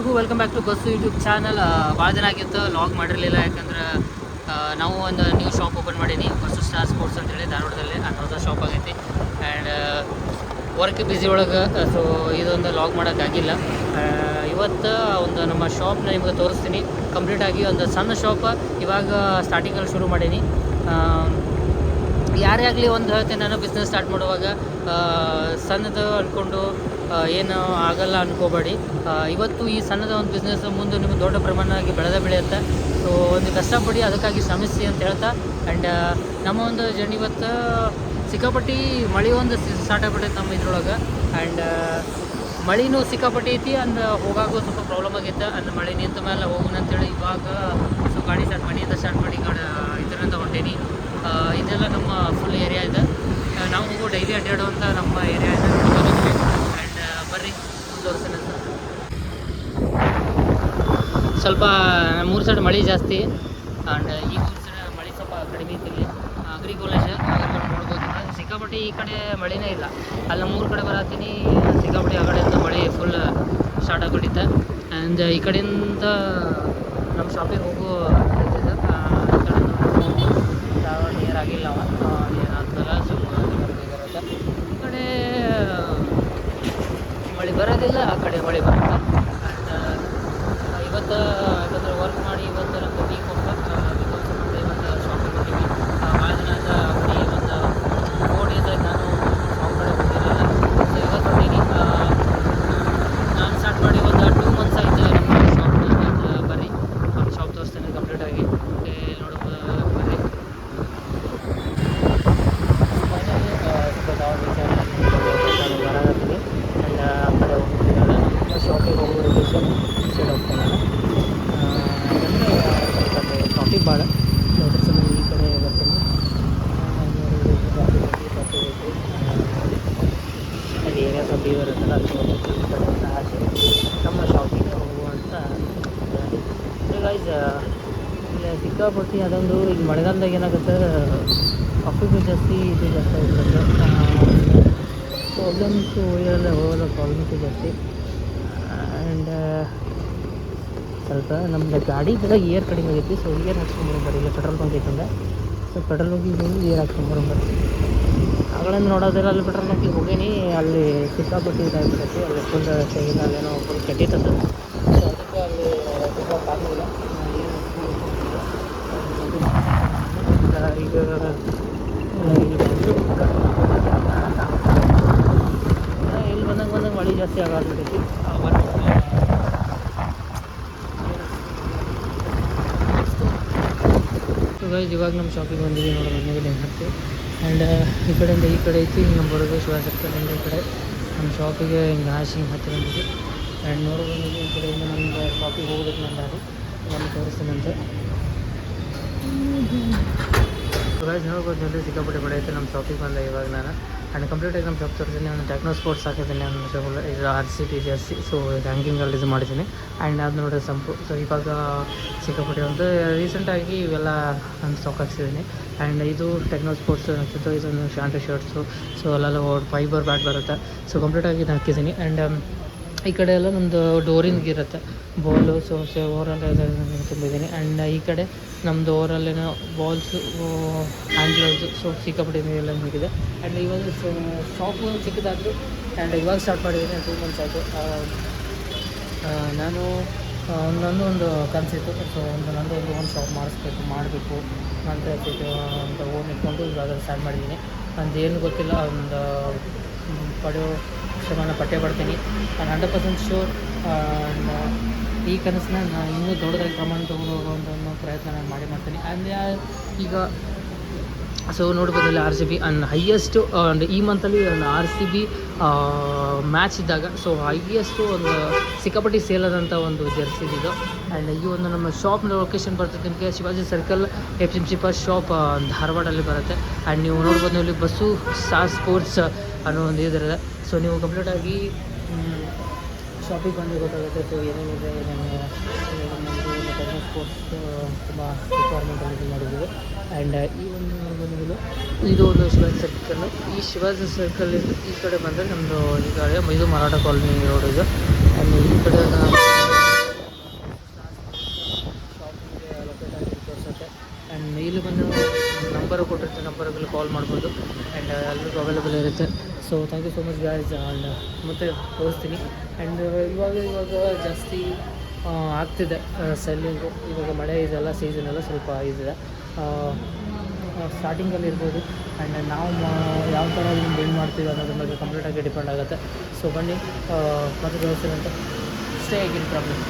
ಎಲ್ಲರಿಗೂ welcome back to Basu YouTube channel. ಭಾಳ ದಿನ ಆಗಿತ್ತು ಲಾಗ್ ಮಾಡಿರಲಿಲ್ಲ, ಯಾಕಂದ್ರೆ ನಾವು ಒಂದು ನ್ಯೂ ಶಾಪ್ ಓಪನ್ ಮಾಡೀನಿ, ಬಸ್ಸು ಸ್ಟಾರ್ ಸ್ಪೋರ್ಟ್ಸ್ ಅಂತೇಳಿ ಧಾರವಾಡದಲ್ಲಿ. ಹೊಸ ಶಾಪ್ ಆಗೈತಿ ಆ್ಯಂಡ್ ವರ್ಕ್ ಬ್ಯುಸಿ ಒಳಗೆ ಸೊ ಇದೊಂದು ಲಾಗ್ ಮಾಡೋಕ್ಕಾಗಿಲ್ಲ. ಇವತ್ತು ಒಂದು ನಮ್ಮ ಶಾಪ್ನ ನಿಮಗೆ ತೋರಿಸ್ತೀನಿ. ಕಂಪ್ಲೀಟಾಗಿ ಒಂದು ಸಣ್ಣ ಶಾಪ್ ಇವಾಗ ಸ್ಟಾರ್ಟಿಂಗಲ್ಲಿ ಶುರು ಮಾಡೀನಿ. ಯಾರೇ ಆಗಲಿ ಒಂದು ಹೇಳ್ತೇನೆ, ನಾನು ಬಿಸ್ನೆಸ್ ಸ್ಟಾರ್ಟ್ ಮಾಡುವಾಗ ಸಣ್ಣದು ಅಂದ್ಕೊಂಡು ಏನು ಆಗಲ್ಲ ಅಂದ್ಕೋಬೇಡಿ. ಇವತ್ತು ಈ ಸಣ್ಣದ ಒಂದು ಬಿಸ್ನೆಸ್ ಮುಂದೆ ನಿಮಗೆ ದೊಡ್ಡ ಪ್ರಮಾಣವಾಗಿ ಬೆಳೆಯುತ್ತೆ. ಸೊ ಒಂದು ಕಷ್ಟಪಡಿ, ಅದಕ್ಕಾಗಿ ಶ್ರಮಿಸಿ ಅಂತ ಹೇಳ್ತಾ. ಆ್ಯಂಡ್ ನಮ್ಮ ಒಂದು ಜರ್ನಿ ಇವತ್ತು ಸಿಕ್ಕಾಪಟ್ಟಿ ಮಳೆ ಒಂದು ಸ್ಟಾರ್ಟ್ ಆಗ್ಬಿಟ್ಟೈತೆ ನಮ್ಮ ಇದ್ರೊಳಗೆ. ಆ್ಯಂಡ್ ಮಳೆನೂ ಸಿಕ್ಕಾಪಟ್ಟಿ ಐತಿ, ಅಂಡ್ ಹೋಗಾಗೂ ಸ್ವಲ್ಪ ಪ್ರಾಬ್ಲಮ್ ಆಗೈತೆ. ಅಂಡ್ ಮಳೆ ನಿಂತ ಮೇಲೆ ಹೋಗೋಣ ಅಂತೇಳಿ ಇವಾಗ ಸೊ ಗಾಡಿ ಮನೆಯಿಂದ ಸ್ಟಾರ್ಟ್ ಮಾಡಿ ಇದರಿಂದ ಹೊಂಟೀನಿ. ಇದೆಲ್ಲ ನಮ್ಮ ಫುಲ್ ಏರಿಯಾ ಇದೆ, ನಾವು ಡೈಲಿ ಅಡ್ಡಾಡುವಂಥ ನಮ್ಮ ಏರಿಯಾ ಇದೆ. ಆ್ಯಂಡ್ ಬರ್ರಿ ಮುಂದುವರ್ಸೋಣ. ಸ್ವಲ್ಪ ಮೂರು ಸೈಡ್ ಮಳೆ ಜಾಸ್ತಿ, ಆ್ಯಂಡ್ ಈ ಮೂರು ಸೈಡ್ ಮಳೆ ಸ್ವಲ್ಪ ಕಡಿಮೆ ಇತ್ತಿಲ್ಲಿ. ಅಗ್ರಿ ಕಾಲೇಜ್ ನೋಡ್ಬೋದು, ಸಿಕ್ಕಾಪಟ್ಟಿ ಈ ಕಡೆ ಮಳೆನೇ ಇಲ್ಲ. ಅಲ್ಲಿ ಮೂರು ಕಡೆ ಬರತ್ತೀನಿ, ಸಿಕ್ಕಾಪಟ್ಟಿ ಆ ಕಡೆಯಿಂದ ಮಳೆ ಫುಲ್ ಸ್ಟಾರ್ಟ್ ಆಗಿಬಿಟ್ಟಿತ್ತೆ. ಆ್ಯಂಡ್ ಈ ಕಡೆಯಿಂದ ನಮ್ಮ ಶಾಪಿಗೆ ಹೋಗೋ ಇದೆ. ಈ ಕಡೆ ಧಾರವಾಡ ನಿಯರ್ ಆಗಿಲ್ಲ, ಏನಾಗ್ತಲ್ಲ ಬರುತ್ತೆ. ಈ ಕಡೆ ಮಳೆ ಬರೋದಿಲ್ಲ, ಆ ಕಡೆ ಮಳೆ ಬರುತ್ತೆ. ಆ್ಯಂಡ್ ಇವತ್ತು ಯಾಕಂದರೆ ವರ್ಕ್ ಮಾಡಿ ಇವತ್ತು ನಮ್ಮದು ವೀಕ್ ಹೋಗ್ತಾ ಬಿಕಾಸ್ ಮಂಡೇ ಇವತ್ತು ಶಾಪಿಂಗ್ ಹೋಗ್ತೀವಿ. ಭಾಳ ದಿನ ಅಂಗಡಿ ಒಂದು 4 days ಆಯ್ತು ನಾನು ಶಾಪ್ ಕಡೆ ಹೋಗಿರಲಿಲ್ಲ. ಸೊ ಇವತ್ತು ಹೊಂಟೀನಿ. ನಾನು ಸ್ಟಾರ್ಟ್ ಮಾಡಿ ಒಂದು 2 months ಆಯಿತು ನಮ್ಮ ಶಾಪ್ನ. ಬರ್ರಿ ನಮ್ಮ ಶಾಪ್ ತೋರಿಸ್ತೇನೆ ಕಂಪ್ಲೀಟಾಗಿ. ನೋಡೋದು ಬರ್ರಿ. ಫೈನಲಿ ಸ್ವಲ್ಪ ಬರಾಕತ್ತೀನಿ. ಆ್ಯಂಡ್ ಆ ಕಡೆ ಹೋಗ್ತೀನಿ, ನಮ್ಮ ಶಾಪಿಗೆ ಹೋಗೋ ಲೊಕೇಶನ್ ಸೈಡ್ ಹೋಗ್ತೇನೆ ನಾನು. ಯಾಕಂದರೆ ಟ್ರಾಫಿಕ್ ಭಾಳ ನೋಟಿಸ್ ಈ ಕಡೆ ಬರ್ತೀನಿ. ಅಲ್ಲಿ ಏರಿಯಾ ಸ್ವಲ್ಪ ಬರುತ್ತಲ್ಲ, ಅದಕ್ಕೆ ಈ ಕಡೆಯಿಂದ ಆಚೆ ನಮ್ಮ ಶಾಪಿಗೆ ಹೋಗುವಂಥ ಗೈಸ್. ಇಲ್ಲಿ ಸಿಕ್ಕಾಪಟ್ಟಿ ಅದೊಂದು ಈಗ ಮಳೆಗಾಲದಾಗ ಏನಾಗುತ್ತೆ, ಕಾಫಿಗೂ ಜಾಸ್ತಿ ಇದು ಜಾಸ್ತಿ ಆಗಿಬಿಡುತ್ತೆ. ಪ್ರಾಬ್ಲಮ್ಸು ಇರಲ್ಲ, ಹೋಗೋಲ್ಲ, ಪ್ರಾಬ್ಲಮ್ಸು ಜಾಸ್ತಿ. ಆ್ಯಂಡ್ ಸ್ವಲ್ಪ ನಮ್ಮದು ಗಾಡಿದೆಲ್ಲ ಏರ್ ಕಡಿಮೆ ಆಗೈತಿ. ಸೊ ಏರ್ ಹಾಕ್ಸ್ಕೊಂಬರೋ ಬರೀ, ಇಲ್ಲ ಪೆಟ್ರೋಲ್ ಬಂಕ್ ಐತಂದ. ಸೊ ಪೆಟ್ರೋಲ್ ಬಂಕಿಗೆ ಹೋಗಿ ಏರ್ ಹಾಕ್ಸ್ಕೊಂಬರೋ ಬರೀ. ಆಗಳಿಂದ ನೋಡೋದಿಲ್ಲ, ಅಲ್ಲಿ ಪೆಟ್ರೋಲ್ ಬಂಕಿಗೆ ಹೋಗೀನಿ, ಅಲ್ಲಿ ಸಿಕ್ಕಾಪಟ್ಟಿ ಇದಾಗಿಬಿಟ್ಟೈತಿ. ಅಲ್ಲಿ ಫುಲ್ ತೆಗಿದ ಅಲ್ಲೇನೋ ಫುಲ್ ಕೆಟ್ಟಿರ್ತದೆ. ಸೊ ಅದಕ್ಕೆ ಅಲ್ಲಿ ಸಿಕ್ಕಾಗಲಿಲ್ಲ. ಈಗ ಇಲ್ಲಿ ಬಂದಂಗೆ ಮಳೆ ಜಾಸ್ತಿ ಆಗಾಗ್ಬಿಟ್ಟೈತಿ. ಗೈಸ್ ಇವಾಗ ನಮ್ಮ ಶಾಪಿಗೆ ಬಂದಿದ್ದೀವಿ ನೋಡೋದು, ಮನೆಗೆ ಹಾಕಿ. ಆ್ಯಂಡ್ ಈ ಕಡೆಯಿಂದ ಈ ಕಡೆ ಐತಿ, ಹಿಂಗೆ ಬರೋದು ಶಿವ ಸರ್ಕಲಿಂದ ಈ ಕಡೆ ನಮ್ಮ ಶಾಪಿಗೆ ಹಿಂಗೆ ಹಾಸಿ ಹಿಂಗೆ ಹತ್ತಿ ಬಂದಿದ್ವಿ. ಆ್ಯಂಡ್ ನೋಡೋದು ಈ ಕಡೆಯಿಂದ ನಮ್ಗೆ ಶಾಪಿಗೆ ಹೋಗೋದಕ್ಕೆ ನಾನು ದಾರಿ ನಾನು ತೋರಿಸ್ತೀನಂತೆ. ಗೈಸ್ ನೋಡ್ಬೋದು, ನೋಡಿರಿ ಸಿಕ್ಕಾಪಟ್ಟೆ ಪಡೆಯುತ್ತೆ ನಮ್ಮ ಶಾಪಿಗೆ ಬಂದ ಇವಾಗ ನಾನು. ಆ್ಯಂಡ್ ಕಂಪ್ಲೀಟಾಗಿ ನಮ್ಮ ಶಾಪ್ ತೋರಿಸ್ತೀನಿ. ನಾನು ಟೆಕ್ನೋ ಸ್ಪೋರ್ಟ್ಸ್ ಹಾಕಿದ್ದೀನಿ ನನ್ನ ಶಾಪಲ್ಲಿ. ಇದು RCB ಜರ್ಸಿ, ಸೊ ರ್ಯಾಂಕಿಂಗಲ್ಲಿ ಇದು ಮಾಡಿದ್ದೀನಿ. ಆ್ಯಂಡ್ ಅದು ನೋಡಿದ್ರೆ ಸಂಪು. ಸೊ ಇವಾಗ ಸಿಕ್ಕಾಪಟ್ಟೆ ಒಂದು ರೀಸೆಂಟಾಗಿ ಇವೆಲ್ಲ ನಾನು ಸ್ಟಾಕ್ ಹಾಕ್ಸಿದ್ದೀನಿ. ಆ್ಯಂಡ್ ಇದು ಟೆಕ್ನೋ ಸ್ಪೋರ್ಟ್ಸ್ ಅನಿಸುತ್ತೆ, ಇದೊಂದು ಶಾಂಟ್ ಶರ್ಟ್ಸು. ಸೊ ಅಲ್ಲೆಲ್ಲ ಫೈಬರ್ ಬ್ಯಾಟ್ ಬರುತ್ತೆ. ಸೊ ಕಂಪ್ಲೀಟಾಗಿ ಇದು ಹಾಕಿದ್ದೀನಿ. ಆ್ಯಂಡ್ ಈ ಕಡೆ ಎಲ್ಲ ನಮ್ಮದು ಡೋರಿಂಗ್ ಇರುತ್ತೆ, ಬಾಲು. ಸೊ ಓವರಾಲ್ ತುಂಬಿದ್ದೀನಿ. ಆ್ಯಂಡ್ ಈ ಕಡೆ ನಮ್ಮದು ಓವರಲ್ಲೇನೋ ಬಾಲ್ಸು, ಹ್ಯಾಂಡ್ಲರ್ಸು. ಸೊ ಸಿಕ್ಕಾಪಟ್ಟೆ ಎಲ್ಲ ಹೋಗಿದೆ. ಆ್ಯಂಡ್ ಇವಾಗ ಶಾಪು ಚಿಕ್ಕದಾದ್ರು. ಆ್ಯಂಡ್ ಇವಾಗ ಸ್ಟಾರ್ಟ್ ಮಾಡಿದ್ದೀನಿ, 2 months ಆಯಿತು. ನಾನು ನಂದು ಒಂದು ಕನಸಿತ್ತು. ಸೊ ನಂದು ಒಂದು ಶಾಪ್ ಮಾಡಬೇಕು ಅಂತ ಅಂತ ಓನ್ ಇಟ್ಕೊಂಡು ಇವಾಗ ಸ್ಟಾರ್ಟ್ ಮಾಡಿದ್ದೀನಿ. ನಂದು ಏನು ಗೊತ್ತಿಲ್ಲ, ಒಂದು ಪಡೆಯೋ ಶ್ರಮನ ಪಟ್ಟೆ ಪಡ್ತೀನಿ. ನಾನು 100% ಶೂರ್. ಈ ಕನಸನ್ನ ನಾನು ಇನ್ನೂ ದೊಡ್ಡದಾಗಿ ಪ್ರಮಾಣ ತೊಗೊಂಡು ಹೋಗುವಂಥ ಒಂದು ಪ್ರಯತ್ನ ನಾನು ಮಾಡ್ತೀನಿ. ಅಂದರೆ ಈಗ ಸೊ ನೋಡ್ಬೋದು, RCB ಆ್ಯಂಡ್ ಹೈಯೆಸ್ಟು ಈ ಮಂತಲ್ಲಿ ಒಂದು RCB ಮ್ಯಾಚ್ ಇದ್ದಾಗ ಸೊ ಹೈಯೆಸ್ಟು ಒಂದು ಸಿಕ್ಕಾಪಟ್ಟಿ ಸೇಲ್ ಆದಂಥ ಒಂದು ಜರ್ಸಿದು. ಆ್ಯಂಡ್ ಈ ಒಂದು ನಮ್ಮ ಶಾಪ್ನ ಲೊಕೇಶನ್ ಬರ್ತದೆ ನಿಮಗೆ Shivaji circle, FMC first shop ಧಾರವಾಡಲ್ಲಿ ಬರುತ್ತೆ. ಆ್ಯಂಡ್ ನೀವು ನೋಡ್ಬೋದು, ಇಲ್ಲಿ ಬಸ್ಸು ಸ್ಟಾರ್ ಸ್ಪೋರ್ಟ್ಸ್ ಅನ್ನೋ ಒಂದು ಇದಿರುತ್ತೆ. ಸೊ ನೀವು ಕಂಪ್ಲೀಟಾಗಿ ಶಾಪಿಗೆ ಬಂದು ಗೊತ್ತಾಗುತ್ತೆ. ಸೊ ಏನೇನಿದೆ, ನಮ್ಮದು ಟೆಕ್ನೋ ಸ್ಪೋರ್ಟ್ಸ್ ತುಂಬ ರಿಕ್ವೈರ್ಮೆಂಟಲ್ಲಿ ಮಾಡಿದ್ದೀವಿ. ಆ್ಯಂಡ್ ಈ ಒಂದು ನೋಡ್ಬೋದು, ಇದು ಒಂದು ಶಿವಾಜಿ ಸರ್ಕಲ್ಲು. ಈ ಶಿವಾಜಿ ಸರ್ಕಲ್ಲಿಂದ ಈ ಕಡೆ ಬಂದರೆ ನಮ್ಮದು ಈ ಕಡೆ ಇದು ಮರಾಠ ಕಾಲೋನಿ ರೋಡ್ ಇದು. ಆ್ಯಂಡ್ ಈ ಕಡೆ ಇಲ್ಲಿ ಬಂದು ನಂಬರು ಕೊಟ್ಟಿರ್ತೀನಿ, ನಂಬರ್ಗಳು ಕಾಲ್ ಮಾಡ್ಬೋದು ಆ್ಯಂಡ್ ಎಲ್ರಿಗೂ ಅವೈಲೇಬಲ್ ಇರುತ್ತೆ. So thank you so much guys. And ಮತ್ತೆ ತೋರಿಸ್ತೀನಿ. ಆ್ಯಂಡ್ ಇವಾಗ ಜಾಸ್ತಿ ಆಗ್ತಿದೆ ಸೆಲ್ಲಿಂಗು. ಇವಾಗ ಮಳೆ ಇದೆಲ್ಲ ಸೀಸನೆಲ್ಲ ಸ್ವಲ್ಪ ಇದಿದೆ, ಸ್ಟಾರ್ಟಿಂಗಲ್ಲಿ ಇರ್ಬೋದು. ಆ್ಯಂಡ್ ನಾವು ಯಾವ ಥರ ಇದನ್ನು ಬಿಲ್ಡ್ ಮಾಡ್ತೀವಿ ಅನ್ನೋದ್ರ ಬಗ್ಗೆ ಕಂಪ್ಲೀಟಾಗಿ ಡಿಪೆಂಡ್ ಆಗುತ್ತೆ. ಸೊ ಬನ್ನಿ ಮತ್ತೆ ತೋರಿಸ್ತೀನಿ ಅಂತ ಸ್ಟೇ ಆಗಿನ ಪ್ರಾಬ್ಲಮ್.